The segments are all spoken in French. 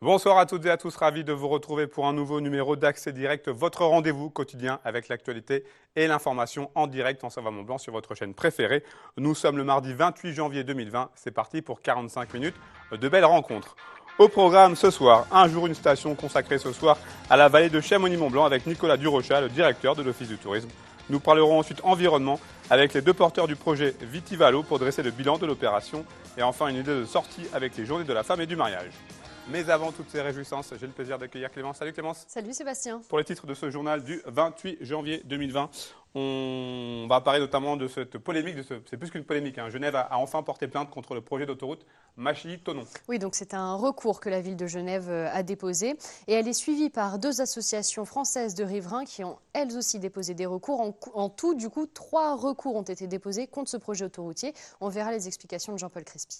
Bonsoir à toutes et à tous, ravi de vous retrouver pour un nouveau numéro d'Accès Direct, votre rendez-vous quotidien avec l'actualité et l'information en direct en Savoie-Mont-Blanc sur votre chaîne préférée. Nous sommes le mardi 28 janvier 2020, c'est parti pour 45 minutes de belles rencontres. Au programme ce soir, un jour une station consacrée ce soir à la vallée de Chamonix-Mont-Blanc avec Nicolas Durochat, le directeur de l'Office du tourisme. Nous parlerons ensuite environnement avec les deux porteurs du projet Vitivalo pour dresser le bilan de l'opération et enfin une idée de sortie avec les journées de la femme et du mariage. Mais avant toutes ces réjouissances, j'ai le plaisir d'accueillir Clémence. Salut Clémence. Salut Sébastien. Pour les titres de ce journal du 28 janvier 2020, on va parler notamment de cette polémique, c'est plus qu'une polémique. Genève a enfin porté plainte contre le projet d'autoroute Machilly-Thonon. Oui, donc c'est un recours que la ville de Genève a déposé et elle est suivie par deux associations françaises de riverains qui ont elles aussi déposé des recours. En tout, du coup, 3 recours ont été déposés contre ce projet autoroutier. On verra les explications de Jean-Paul Crespi.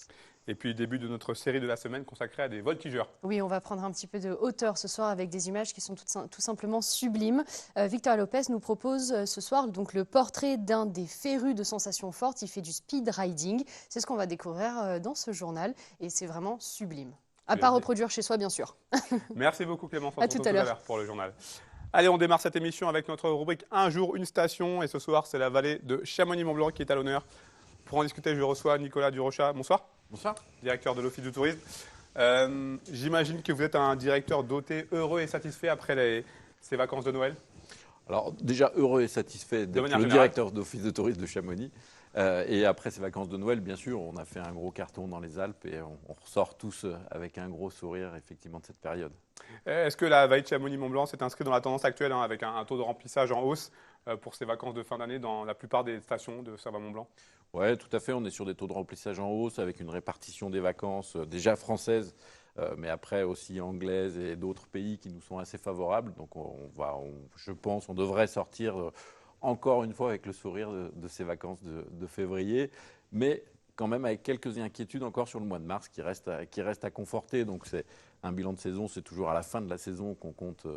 Et puis début de notre série de la semaine consacrée à des voltigeurs. Oui, on va prendre un petit peu de hauteur ce soir avec des images qui sont tout simplement sublimes. Victor Lopez nous propose ce soir donc le portrait d'un des férus de sensations fortes. Il fait du speed riding. C'est ce qu'on va découvrir dans ce journal et c'est vraiment sublime. À pas reproduire chez soi, bien sûr. Merci beaucoup Clémence. On À se tout retrouve à l'heure pour le journal. Allez, on démarre cette émission avec notre rubrique Un jour, une station. Et ce soir, c'est la vallée de Chamonix-Mont-Blanc qui est à l'honneur. Pour en discuter, je reçois Nicolas Durochat. Bonsoir. Bonsoir. Directeur de l'Office du tourisme. J'imagine que vous êtes un directeur doté, heureux et satisfait après ces vacances de Noël. Alors déjà heureux et satisfait d'être le directeur d'Office de tourisme de Chamonix. Et après ces vacances de Noël, bien sûr, on a fait un gros carton dans les Alpes et on ressort tous avec un gros sourire effectivement de cette période. Est-ce que la vallée de Chamonix-Mont-Blanc s'est inscrite dans la tendance actuelle avec un taux de remplissage en hausse pour ces vacances de fin d'année dans la plupart des stations de Savoie-Mont-Blanc? Oui, tout à fait. On est sur des taux de remplissage en hausse avec une répartition des vacances déjà françaises, mais après aussi anglaises et d'autres pays qui nous sont assez favorables. Donc je pense on devrait sortir encore une fois avec le sourire de ces vacances de février, mais quand même avec quelques inquiétudes encore sur le mois de mars qui reste à conforter. Donc c'est un bilan de saison, c'est toujours à la fin de la saison qu'on compte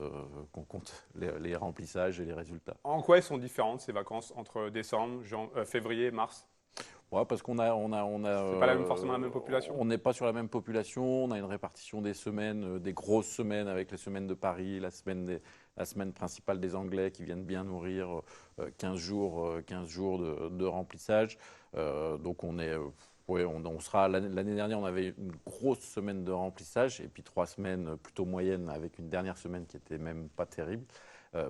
les remplissages et les résultats. En quoi elles sont différentes ces vacances entre décembre, février et mars? Ouais, parce qu'on a c'est pas forcément la même population. On n'est pas sur la même population. On a une répartition des semaines, des grosses semaines avec les semaines de Paris, la semaine principale des Anglais qui viennent bien nourrir 15 jours de remplissage. Donc on sera l'année dernière, on avait une grosse semaine de remplissage et puis 3 semaines plutôt moyennes avec une dernière semaine qui était même pas terrible.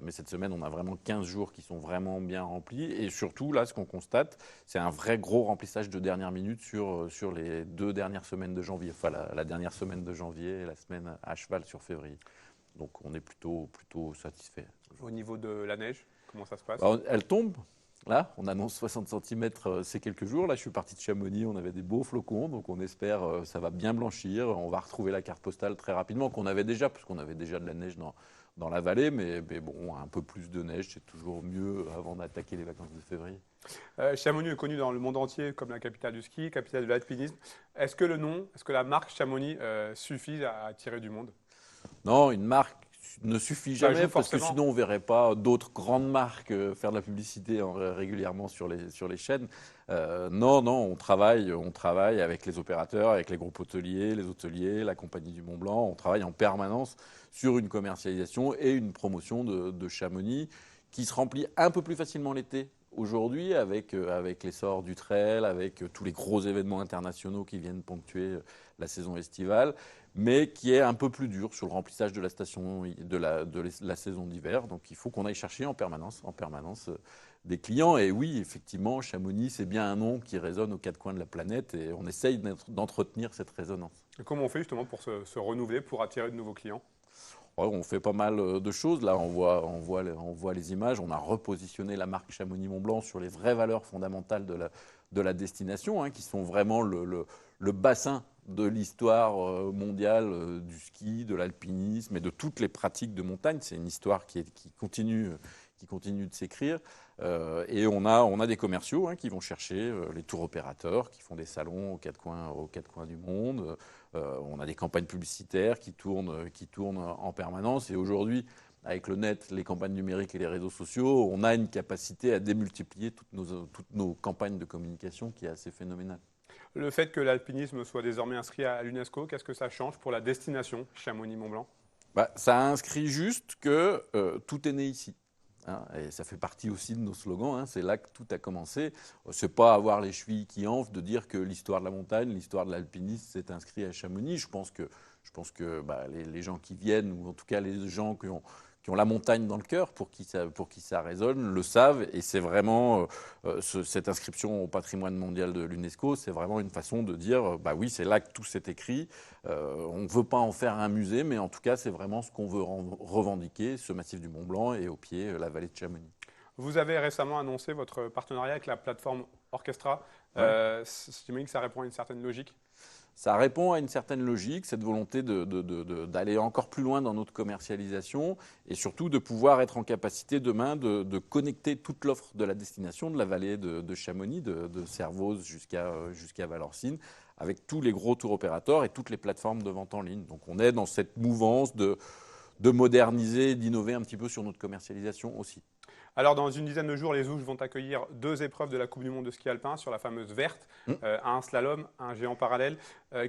Mais cette semaine, on a vraiment 15 jours qui sont vraiment bien remplis. Et surtout, là, ce qu'on constate, c'est un vrai gros remplissage de dernière minute sur les 2 dernières semaines de janvier. Enfin, la dernière semaine de janvier et la semaine à cheval sur février. Donc, on est plutôt satisfait. Au niveau de la neige, comment ça se passe? Elle tombe. Là, on annonce 60 cm ces quelques jours. Là, je suis parti de Chamonix, on avait des beaux flocons, donc on espère ça va bien blanchir. On va retrouver la carte postale très rapidement, qu'on avait déjà, parce qu'on avait déjà de la neige dans la vallée, mais bon, un peu plus de neige, c'est toujours mieux avant d'attaquer les vacances de février. Chamonix est connu dans le monde entier comme la capitale du ski, capitale de l'alpinisme. Est-ce que la marque Chamonix suffit à attirer du monde? Non, une marque ne suffit jamais parce que sinon on ne verrait pas d'autres grandes marques faire de la publicité régulièrement sur les chaînes. Non, on travaille avec les opérateurs, avec les groupes hôteliers, les hôteliers, la Compagnie du Mont Blanc. On travaille en permanence sur une commercialisation et une promotion de Chamonix qui se remplit un peu plus facilement l'été aujourd'hui avec l'essor du trail, avec tous les gros événements internationaux qui viennent ponctuer la saison estivale, mais qui est un peu plus dur sur le remplissage de la station de la saison d'hiver. Donc il faut qu'on aille chercher en permanence des clients. Et oui, effectivement, Chamonix, c'est bien un nom qui résonne aux 4 coins de la planète et on essaye d'entretenir cette résonance. Et comment on fait justement pour se renouveler, pour attirer de nouveaux clients? On fait pas mal de choses. Là, on voit les images. On a repositionné la marque Chamonix-Mont-Blanc sur les vraies valeurs fondamentales de la destination, qui sont vraiment le bassin de l'histoire mondiale du ski, de l'alpinisme et de toutes les pratiques de montagne. C'est une histoire qui continue de s'écrire. Et on a des commerciaux qui vont chercher les tours opérateurs, qui font des salons aux quatre coins du monde. On a des campagnes publicitaires qui tournent en permanence. Et aujourd'hui, avec le net, les campagnes numériques et les réseaux sociaux, on a une capacité à démultiplier toutes nos campagnes de communication qui est assez phénoménale. Le fait que l'alpinisme soit désormais inscrit à l'UNESCO, qu'est-ce que ça change pour la destination Chamonix-Mont-Blanc? Ça inscrit juste que tout est né ici. Hein, et ça fait partie aussi de nos slogans, hein, c'est là que tout a commencé. C'est pas avoir les chevilles qui enflent de dire que l'histoire de la montagne, l'histoire de l'alpinisme s'est inscrit à Chamonix. Je pense que les gens qui viennent, ou en tout cas les gens qui ont la montagne dans le cœur, pour qui ça résonne, le savent. Et c'est vraiment cette inscription au patrimoine mondial de l'UNESCO, c'est vraiment une façon de dire, oui, c'est là que tout s'est écrit. On ne veut pas en faire un musée, mais en tout cas, c'est vraiment ce qu'on veut revendiquer, ce massif du Mont-Blanc et au pied, la vallée de Chamonix. Vous avez récemment annoncé votre partenariat avec la plateforme Orchestra. Ouais. J'imagine que ça répond à une certaine logique. Ça répond à une certaine logique, cette volonté d'aller encore plus loin dans notre commercialisation et surtout de pouvoir être en capacité demain de connecter toute l'offre de la destination de la vallée de Chamonix, de Servoz jusqu'à Valorcine, avec tous les gros tours opérateurs et toutes les plateformes de vente en ligne. Donc on est dans cette mouvance de moderniser, d'innover un petit peu sur notre commercialisation aussi. Alors, dans une dizaine de jours, les Ouches vont accueillir 2 épreuves de la Coupe du Monde de ski alpin sur la fameuse verte, un slalom, un géant parallèle.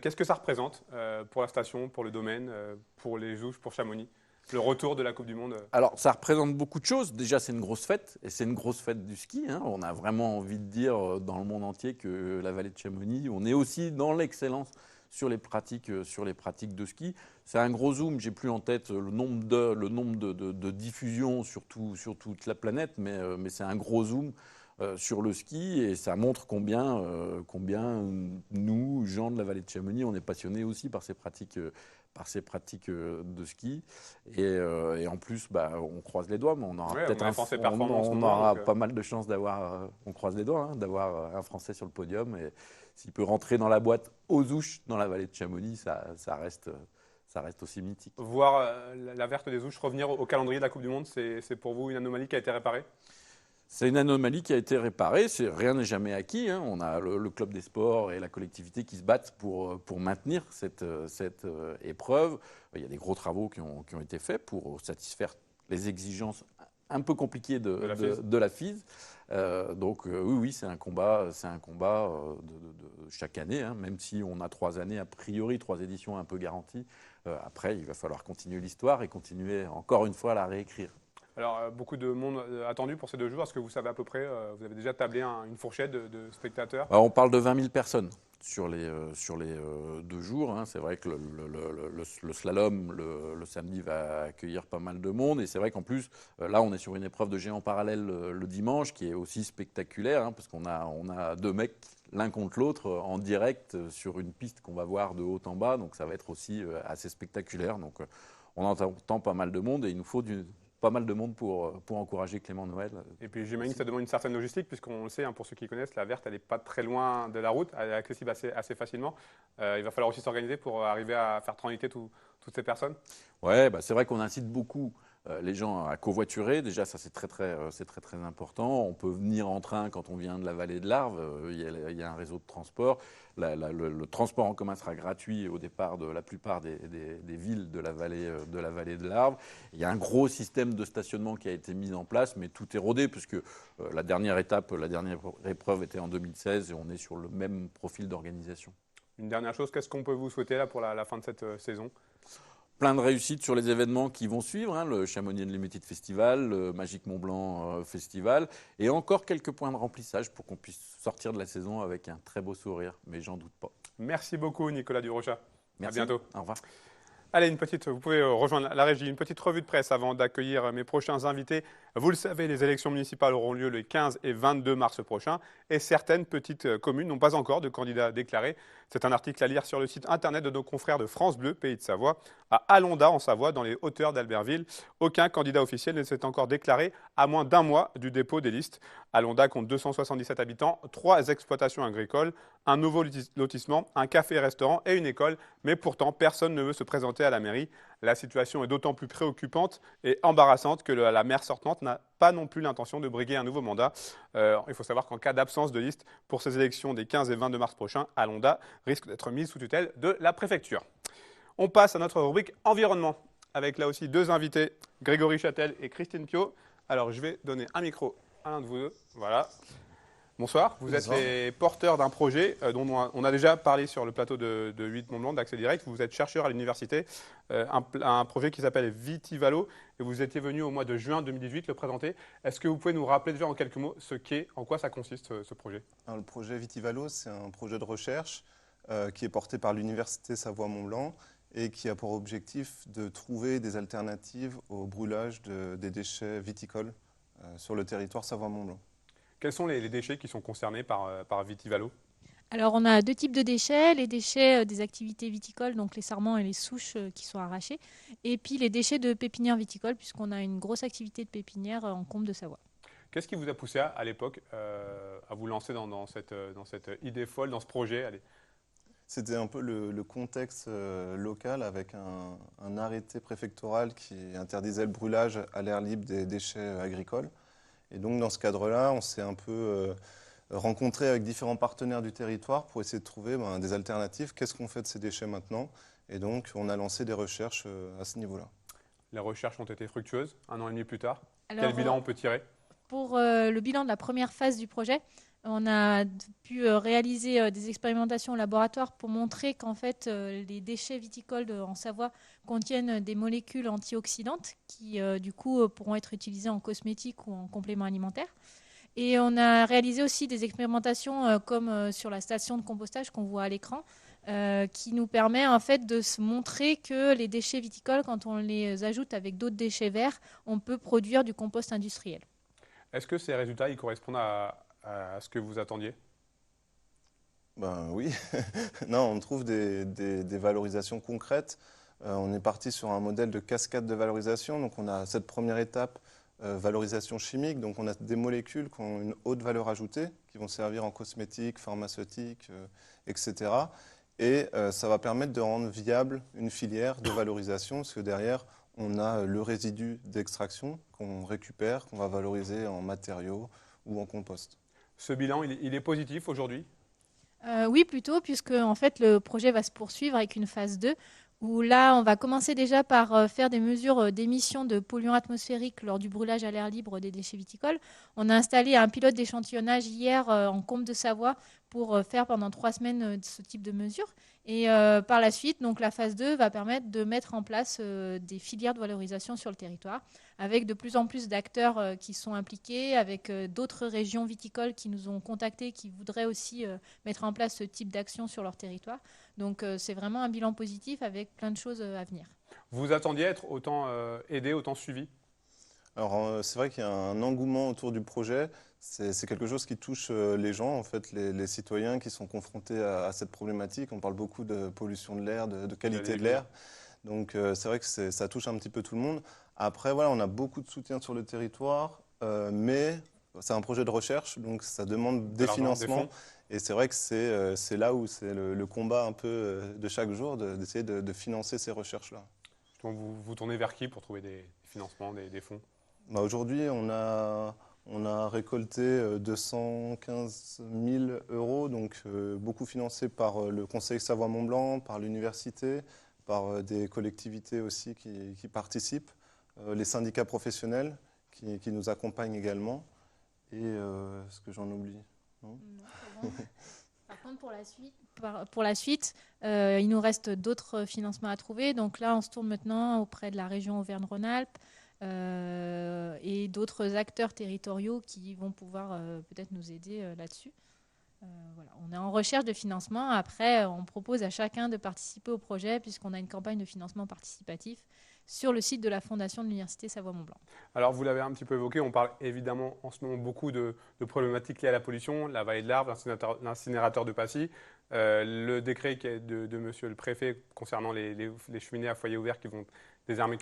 Qu'est-ce que ça représente pour la station, pour le domaine, pour les Ouches, pour Chamonix, le retour de la Coupe du Monde? Alors, ça représente beaucoup de choses. Déjà, c'est une grosse fête, et c'est une grosse fête du ski. Hein. On a vraiment envie de dire dans le monde entier que la vallée de Chamonix, on est aussi dans l'excellence sur les pratiques de ski. C'est un gros zoom, j'ai plus en tête le nombre de diffusions sur toute la planète, mais c'est un gros zoom sur le ski et ça montre combien nous, gens de la vallée de Chamonix, on est passionnés aussi par ces pratiques de ski. Et en plus, on croise les doigts, mais on aura peut-être pas mal de chance d'avoir, on croise les doigts, hein, d'avoir un Français sur le podium. Et s'il peut rentrer dans la boîte aux Ouches dans la vallée de Chamonix, ça reste aussi mythique. Voir la verte des Ouches revenir au calendrier de la Coupe du Monde, c'est pour vous une anomalie qui a été réparée? C'est une anomalie qui a été réparée. Rien n'est jamais acquis. Hein. On a le club des sports et la collectivité qui se battent pour maintenir cette épreuve. Il y a des gros travaux qui ont été faits pour satisfaire les exigences un peu compliquées de la FIS. Donc oui, c'est un combat de chaque année, hein, même si on a 3 années, a priori, 3 éditions un peu garanties. Après, il va falloir continuer l'histoire et continuer encore une fois à la réécrire. Alors, beaucoup de monde attendu pour ces 2 jours. Est-ce que vous savez à peu près, vous avez déjà tablé une fourchette de spectateurs? On parle de 20 000 personnes sur les 2 jours. Hein. C'est vrai que le slalom, le samedi, va accueillir pas mal de monde. Et c'est vrai qu'en plus, là, on est sur une épreuve de géant parallèle le dimanche qui est aussi spectaculaire, hein, parce qu'on a 2 mecs l'un contre l'autre en direct sur une piste qu'on va voir de haut en bas. Donc ça va être aussi assez spectaculaire. Donc on entend pas mal de monde et il nous faut pas mal de monde pour encourager Clément Noël. Et puis j'imagine que ça demande une certaine logistique, puisqu'on le sait, hein, pour ceux qui connaissent, la verte, elle n'est pas très loin de la route, elle est accessible assez facilement. Il va falloir aussi s'organiser pour arriver à faire transiter toutes ces personnes. Ouais, c'est vrai qu'on incite beaucoup les gens à covoiturer. Déjà, ça, c'est très important. On peut venir en train quand on vient de la vallée de l'Arve. Il y a un réseau de transport. Le transport en commun sera gratuit au départ de la plupart des villes de la vallée de l'Arve. Il y a un gros système de stationnement qui a été mis en place, mais tout est rodé puisque la dernière épreuve était en 2016 et on est sur le même profil d'organisation. Une dernière chose, qu'est-ce qu'on peut vous souhaiter là pour la fin de cette saison? Plein de réussites sur les événements qui vont suivre, hein, le Chamonix Unlimited Festival, le Magique Mont-Blanc Festival, et encore quelques points de remplissage pour qu'on puisse sortir de la saison avec un très beau sourire, mais j'en doute pas. Merci beaucoup Nicolas Durocha. Merci. À bientôt. Au revoir. Allez, vous pouvez rejoindre la régie, une petite revue de presse avant d'accueillir mes prochains invités. Vous le savez, les élections municipales auront lieu les 15 et 22 mars prochains et certaines petites communes n'ont pas encore de candidats déclarés. C'est un article à lire sur le site internet de nos confrères de France Bleu, Pays de Savoie. À Alonda, en Savoie, dans les hauteurs d'Albertville, aucun candidat officiel ne s'est encore déclaré à moins d'1 mois du dépôt des listes. Alonda compte 277 habitants, 3 exploitations agricoles, un nouveau lotissement, un café-restaurant et une école. Mais pourtant, personne ne veut se présenter à la mairie. La situation est d'autant plus préoccupante et embarrassante que la maire sortante n'a pas non plus l'intention de briguer un nouveau mandat. Il faut savoir qu'en cas d'absence de liste pour ces élections des 15 et 22 mars prochains, Alonda risque d'être mise sous tutelle de la préfecture. On passe à notre rubrique environnement, avec là aussi 2 invités, Grégory Châtel et Christine Pio. Alors je vais donner un micro à l'un de vous deux. Voilà. Bonsoir, vous êtes les porteurs d'un projet dont on a déjà parlé sur le plateau de 8 Mont-Blanc d'Accès Direct. Vous êtes chercheur à l'université, un projet qui s'appelle Vitivalo et vous étiez venu au mois de juin 2018 le présenter. Est-ce que vous pouvez nous rappeler déjà en quelques mots en quoi ça consiste ce projet? Alors, le projet Vitivalo, c'est un projet de recherche qui est porté par l'université Savoie-Mont-Blanc et qui a pour objectif de trouver des alternatives au brûlage des déchets viticoles sur le territoire Savoie-Mont-Blanc. Quels sont les déchets qui sont concernés par Vitivalo? Alors, on a deux types de déchets, les déchets des activités viticoles, donc les sarments et les souches qui sont arrachés, et puis les déchets de pépinière viticole, puisqu'on a une grosse activité de pépinière en Combe de Savoie. Qu'est-ce qui vous a poussé à l'époque à vous lancer dans cette idée folle, dans ce projet? C'était un peu le contexte local avec un arrêté préfectoral qui interdisait le brûlage à l'air libre des déchets agricoles. Et donc, dans ce cadre-là, on s'est un peu rencontré avec différents partenaires du territoire pour essayer de trouver des alternatives. Qu'est-ce qu'on fait de ces déchets maintenant? Et donc, on a lancé des recherches à ce niveau-là. Les recherches ont été fructueuses, 1 an et demi plus tard. Alors, quel bilan on peut tirer? Pour le bilan de la première phase du projet, on a pu réaliser des expérimentations au laboratoire pour montrer qu'en fait, les déchets viticoles en Savoie contiennent des molécules antioxydantes qui, du coup, pourront être utilisées en cosmétique ou en complément alimentaire. Et on a réalisé aussi des expérimentations comme sur la station de compostage qu'on voit à l'écran, qui nous permet en fait de se montrer que les déchets viticoles, quand on les ajoute avec d'autres déchets verts, on peut produire du compost industriel. Est-ce que ces résultats ils correspondent à ce que vous attendiez? Ben oui, non, on trouve des valorisations concrètes. On est parti sur un modèle de cascade de valorisation. Donc on a cette première étape, valorisation chimique. Donc on a des molécules qui ont une haute valeur ajoutée, qui vont servir en cosmétique, pharmaceutique, etc. Et ça va permettre de rendre viable une filière de valorisation, parce que derrière, on a le résidu d'extraction qu'on récupère, qu'on va valoriser en matériaux ou en compost. Ce bilan, il est positif aujourd'hui? Oui, plutôt, puisque en fait, le projet va se poursuivre avec une phase 2, où là, on va commencer déjà par faire des mesures d'émissions de polluants atmosphériques lors du brûlage à l'air libre des déchets viticoles. On a installé un pilote d'échantillonnage hier en Combe de Savoie pour faire pendant 3 semaines ce type de mesures. Et par la suite, donc, la phase 2 va permettre de mettre en place des filières de valorisation sur le territoire, avec de plus en plus d'acteurs qui sont impliqués, avec d'autres régions viticoles qui nous ont contactés, qui voudraient aussi mettre en place ce type d'action sur leur territoire. Donc c'est vraiment un bilan positif avec plein de choses à venir. Vous attendiez être autant aidé, autant suivi? Alors c'est vrai qu'il y a un engouement autour du projet. C'est quelque chose qui touche les gens, en fait, les citoyens qui sont confrontés à cette problématique. On parle beaucoup de pollution de l'air, de qualité de l'air. Donc c'est vrai que ça touche un petit peu tout le monde. Après, voilà, on a beaucoup de soutien sur le territoire, mais c'est un projet de recherche, donc ça demande des financements. Et c'est vrai que c'est là où c'est le combat un peu de chaque jour, d'essayer de financer ces recherches-là. Vous tournez vers qui pour trouver des financements, des fonds? Aujourd'hui, on a récolté 215 000 €, donc beaucoup financé par le Conseil Savoie-Mont-Blanc, par l'université, par des collectivités aussi qui participent, les syndicats professionnels qui nous accompagnent également. Et est-ce que j'en oublie? Non, c'est bon. Par contre, pour la suite, il nous reste d'autres financements à trouver. Donc là, on se tourne maintenant auprès de la région Auvergne-Rhône-Alpes et d'autres acteurs territoriaux qui vont pouvoir peut-être nous aider là-dessus. Voilà. On est en recherche de financement. Après, on propose à chacun de participer au projet puisqu'on a une campagne de financement participatif sur le site de la Fondation de l'Université Savoie-Mont-Blanc. Alors, vous l'avez un petit peu évoqué, on parle évidemment en ce moment beaucoup de problématiques liées à la pollution, la vallée de l'Arve, l'incinérateur de Passy, le décret de monsieur le préfet concernant les cheminées à foyer ouvert qui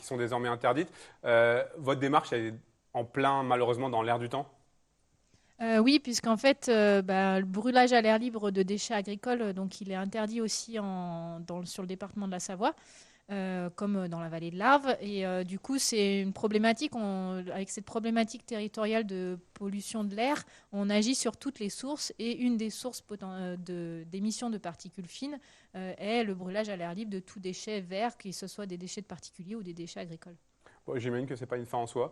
sont désormais interdites. Votre démarche est en plein, malheureusement, dans l'air du temps? Oui, puisqu'en fait, le brûlage à l'air libre de déchets agricoles, donc il est interdit aussi sur le département de la Savoie. Comme dans la vallée de l'Arve. Et du coup, c'est une problématique. Avec cette problématique territoriale de pollution de l'air, on agit sur toutes les sources. Et une des sources d'émissions de particules fines est le brûlage à l'air libre de tout déchet vert, que ce soit des déchets de particuliers ou des déchets agricoles. Bon, j'imagine que ce n'est pas une fin en soi.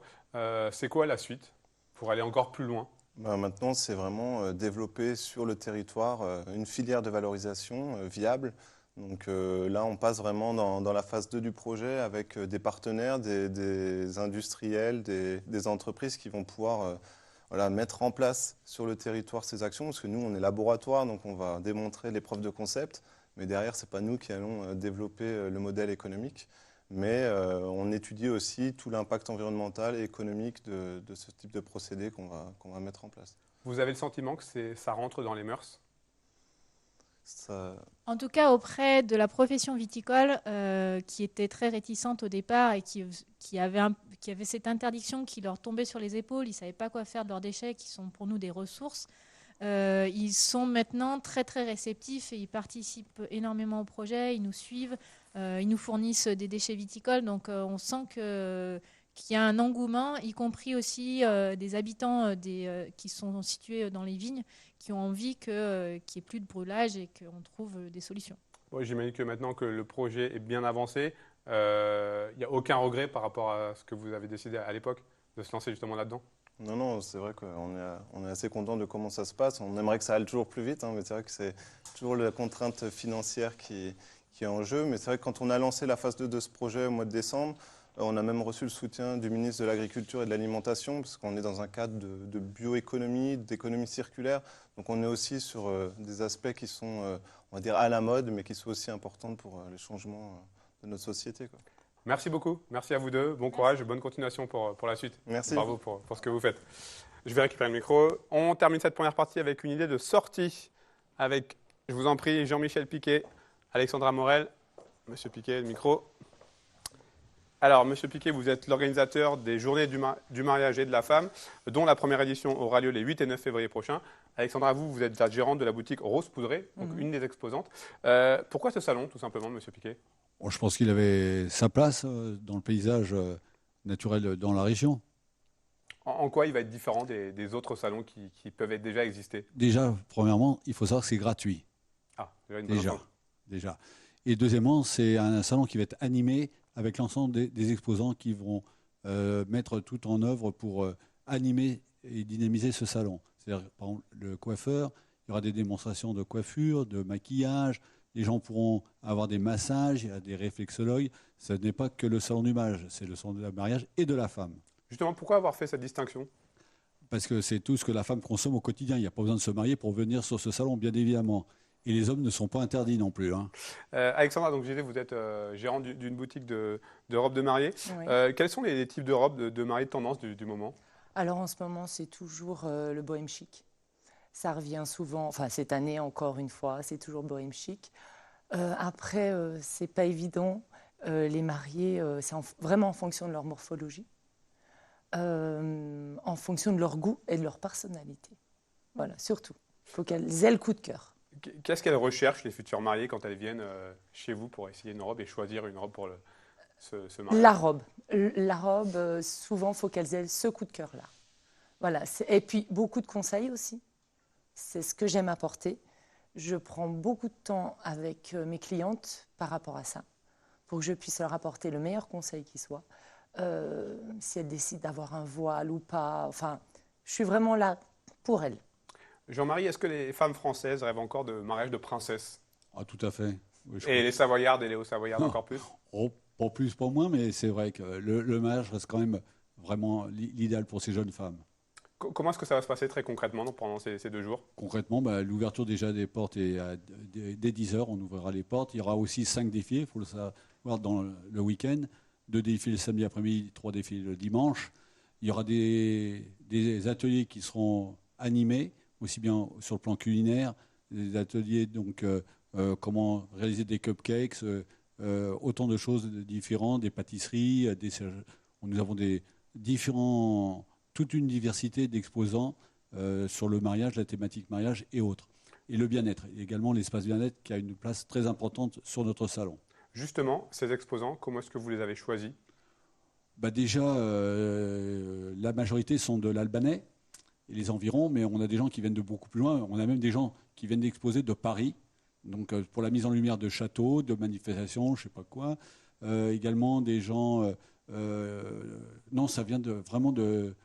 C'est quoi la suite pour aller encore plus loin? Maintenant, c'est vraiment développer sur le territoire une filière de valorisation viable. Donc là, on passe vraiment dans la phase 2 du projet avec des partenaires, des industriels, des entreprises qui vont pouvoir voilà, mettre en place sur le territoire ces actions. Parce que nous, on est laboratoire, donc on va démontrer les preuves de concept. Mais derrière, ce n'est pas nous qui allons développer le modèle économique. Mais on étudie aussi tout l'impact environnemental et économique de ce type de procédé qu'on va mettre en place. Vous avez le sentiment que ça rentre dans les mœurs? En tout cas, auprès de la profession viticole, qui était très réticente au départ et qui avait cette interdiction qui leur tombait sur les épaules, ils ne savaient pas quoi faire de leurs déchets, qui sont pour nous des ressources. Ils sont maintenant très très réceptifs et ils participent énormément au projet, ils nous suivent, ils nous fournissent des déchets viticoles, donc on sent qu'il y a un engouement, y compris aussi des habitants qui sont situés dans les vignes, qui ont envie qu'il n'y ait plus de brûlage et qu'on trouve des solutions. Bon, j'imagine que maintenant que le projet est bien avancé, il n'y a aucun regret par rapport à ce que vous avez décidé à l'époque de se lancer justement là-dedans? Non, c'est vrai qu'on est assez content de comment ça se passe. On aimerait que ça aille toujours plus vite, mais c'est vrai que c'est toujours la contrainte financière qui est en jeu. Mais c'est vrai que quand on a lancé la phase 2 de ce projet au mois de décembre, on a même reçu le soutien du ministre de l'Agriculture et de l'Alimentation, parce qu'on est dans un cadre de bioéconomie, d'économie circulaire. Donc on est aussi sur des aspects qui sont, on va dire, à la mode, mais qui sont aussi importants pour les changements de notre société, quoi. Merci beaucoup. Merci à vous deux. Bon courage et bonne continuation pour la suite. Merci. Bravo pour ce que vous faites. Je vais récupérer le micro. On termine cette première partie avec une idée de sortie avec, je vous en prie, Jean-Michel Piquet, Alexandra Morel. Monsieur Piquet, le micro. Alors, Monsieur Piquet, vous êtes l'organisateur des Journées du mariage et de la femme, dont la première édition aura lieu les 8 et 9 février prochains. Alexandra, vous êtes la gérante de la boutique Rose Poudrée, donc une des exposantes. Pourquoi ce salon, tout simplement, Monsieur Piquet? Bon, je pense qu'il avait sa place dans le paysage naturel dans la région. En quoi il va être différent des autres salons qui peuvent être déjà exister? Déjà, premièrement, il faut savoir que c'est gratuit. Ah, déjà. Et deuxièmement, c'est un salon qui va être animé avec l'ensemble des exposants qui vont mettre tout en œuvre pour animer et dynamiser ce salon. C'est-à-dire, par exemple, le coiffeur, il y aura des démonstrations de coiffure, de maquillage. Les gens pourront avoir des massages, il y a des réflexologues. Ce n'est pas que le salon du mariage, c'est le salon du mariage et de la femme. Justement, pourquoi avoir fait cette distinction? Parce que c'est tout ce que la femme consomme au quotidien. Il n'y a pas besoin de se marier pour venir sur ce salon, bien évidemment. Et les hommes ne sont pas interdits non plus. Alexandra, donc, vous êtes gérante d'une boutique de robes de mariée. Oui. Quels sont les types de robes de mariée de tendance du moment? Alors en ce moment, c'est toujours le bohème chic. Ça revient souvent, enfin cette année encore une fois, c'est toujours bohème chic. Après, c'est pas évident. Les mariés, c'est vraiment en fonction de leur morphologie, en fonction de leur goût et de leur personnalité. Voilà, surtout. Il faut qu'elles aient le coup de cœur. Qu'est-ce qu'elles recherchent, les futures mariées, quand elles viennent chez vous pour essayer une robe et choisir une robe pour ce mariage? La robe, souvent, il faut qu'elles aient ce coup de cœur-là. Voilà. Et puis, beaucoup de conseils aussi. C'est ce que j'aime apporter. Je prends beaucoup de temps avec mes clientes par rapport à ça, pour que je puisse leur apporter le meilleur conseil qui soit. Si elles décident d'avoir un voile ou pas, enfin, je suis vraiment là pour elles. Jean-Marie, est-ce que les femmes françaises rêvent encore de mariage de princesse? Ah, tout à fait. Oui, et les Savoyardes et les Hauts-Savoyardes encore plus? Pas plus, pas moins, mais c'est vrai que le mariage reste quand même vraiment l'idéal pour ces jeunes femmes. Comment est-ce que ça va se passer très concrètement pendant ces 2 jours? Concrètement, l'ouverture déjà des portes est dès 10h, on ouvrira les portes. Il y aura aussi 5 défilés, il faut le savoir, dans le week-end. 2 défilés le samedi après-midi, 3 défilés le dimanche. Il y aura des ateliers qui seront animés, aussi bien sur le plan culinaire, des ateliers, donc comment réaliser des cupcakes, autant de choses différentes, des pâtisseries, nous avons toute une diversité d'exposants sur le mariage, la thématique mariage et autres. Et le bien-être, également l'espace bien-être qui a une place très importante sur notre salon. Justement, ces exposants, comment est-ce que vous les avez choisis? Déjà, la majorité sont de l'Albanais et les environs, mais on a des gens qui viennent de beaucoup plus loin. On a même des gens qui viennent d'exposer de Paris, donc pour la mise en lumière de châteaux, de manifestations, je ne sais pas quoi. Également des gens... non, ça vient vraiment de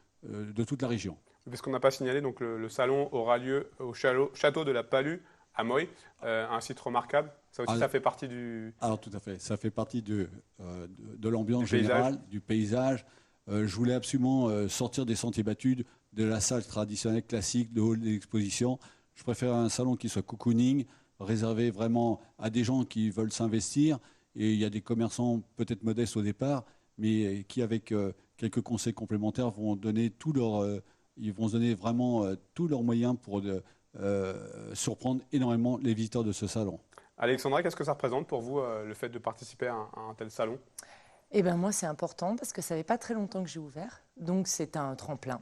toute la région. Parce qu'on n'a pas signalé, donc le salon aura lieu au château de la Palue à Moy, un site remarquable. Ça aussi, ça fait partie du... Alors tout à fait, ça fait partie de l'ambiance générale, du paysage. Je voulais absolument sortir des sentiers battus, de la salle traditionnelle classique, de hall d'exposition. Je préfère un salon qui soit cocooning, réservé vraiment à des gens qui veulent s'investir. Et il y a des commerçants peut-être modestes au départ, mais qui, avec quelques conseils complémentaires, vont donner ils vont se donner vraiment tous leurs moyens pour surprendre énormément les visiteurs de ce salon. Alexandra, qu'est-ce que ça représente pour vous, le fait de participer à un tel salon? Eh bien, moi, c'est important parce que ça fait pas très longtemps que j'ai ouvert. Donc, c'est un tremplin.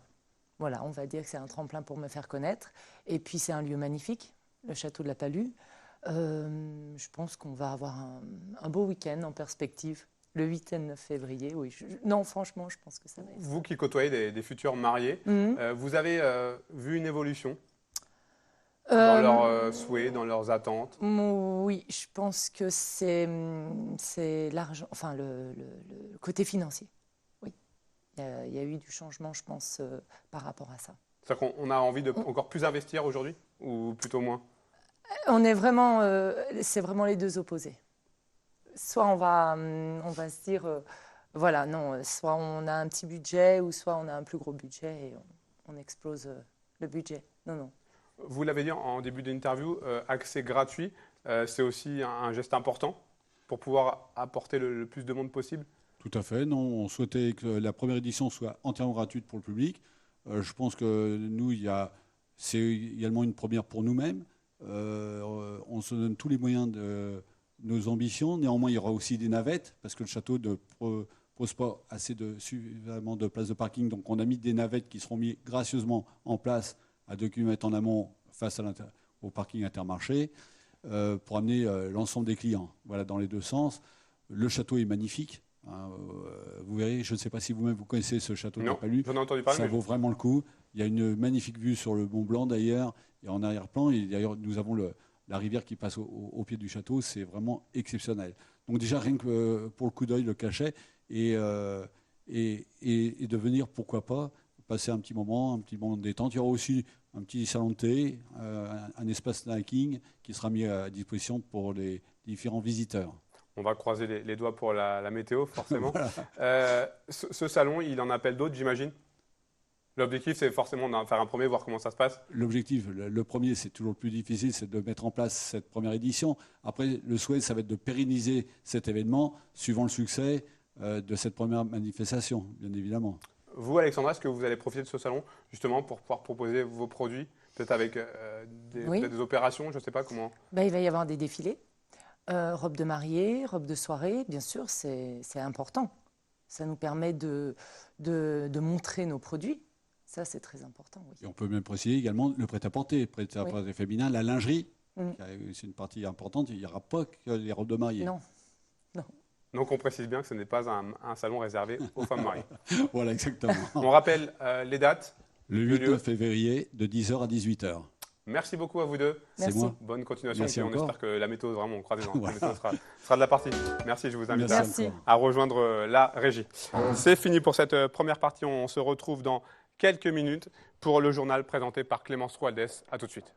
Voilà, on va dire que c'est un tremplin pour me faire connaître. Et puis, c'est un lieu magnifique, le château de la Palue. Je pense qu'on va avoir un beau week-end en perspective. Le 8 et 9 février, oui. Non, franchement, je pense que ça va être... Vous qui côtoyez des futurs mariés, vous avez vu une évolution dans leurs souhaits, dans leurs attentes? Oui, je pense que c'est l'argent, enfin le côté financier. Oui, il y a eu du changement, je pense, par rapport à ça. C'est-à-dire qu'on a envie de encore plus investir aujourd'hui ou plutôt moins? On est vraiment, c'est vraiment les deux opposés. Soit on va se dire, voilà, non, soit on a un petit budget ou soit on a un plus gros budget et on explose le budget. Non, non. Vous l'avez dit en début d'interview, accès gratuit, c'est aussi un geste important pour pouvoir apporter le plus de monde possible? Tout à fait. Non, on souhaitait que la première édition soit entièrement gratuite pour le public. Je pense que nous, c'est également une première pour nous-mêmes. On se donne tous les moyens de nos ambitions. Néanmoins, il y aura aussi des navettes parce que le château ne propose pas suffisamment de places de parking. Donc, on a mis des navettes qui seront mises gracieusement en place à 2 km en amont face au parking Intermarché pour amener l'ensemble des clients. Voilà, dans les deux sens. Le château est magnifique. Vous verrez, je ne sais pas si vous-même vous connaissez ce château de la Palue. J'en ai entendu parler. Ça vaut vraiment le coup. Il y a une magnifique vue sur le Mont Blanc d'ailleurs, et en arrière-plan. Et d'ailleurs, nous avons la rivière qui passe au pied du château. C'est vraiment exceptionnel. Donc déjà, rien que pour le coup d'œil, le cachet, et de venir, pourquoi pas, passer un petit moment de détente. Il y aura aussi un petit salon de thé, un espace snacking qui sera mis à disposition pour les différents visiteurs. On va croiser les doigts pour la météo, forcément. Voilà. Ce salon, il en appelle d'autres, j'imagine? L'objectif, c'est forcément d'en faire un premier, voir comment ça se passe? L'objectif, le premier, c'est toujours le plus difficile, c'est de mettre en place cette première édition. Après, le souhait, ça va être de pérenniser cet événement, suivant le succès de cette première manifestation, bien évidemment. Vous, Alexandra, est-ce que vous allez profiter de ce salon, justement, pour pouvoir proposer vos produits, peut-être avec des opérations, je ne sais pas comment? Il va y avoir des défilés. Robe de mariée, robe de soirée, bien sûr, c'est important. Ça nous permet de montrer nos produits. Ça, c'est très important. Oui. Et on peut même préciser également le prêt-à-porter, prêt-à-porter féminin, la lingerie. C'est une partie importante. Il n'y aura pas que les robes de mariée. Non, non. Donc on précise bien que ce n'est pas un salon réservé aux femmes mariées. Voilà, exactement. On rappelle les dates. Le 8 février, de 10h à 18h. Merci beaucoup à vous deux. C'est moi. Bonne continuation. Merci et on encore. espère que la méthode, vraiment, on croise les doigts. Voilà. La méthode sera de la partie. Merci, je vous invite Merci. à rejoindre la régie. C'est fini pour cette première partie. On se retrouve dans quelques minutes pour le journal présenté par Clémence Roualdès. À tout de suite.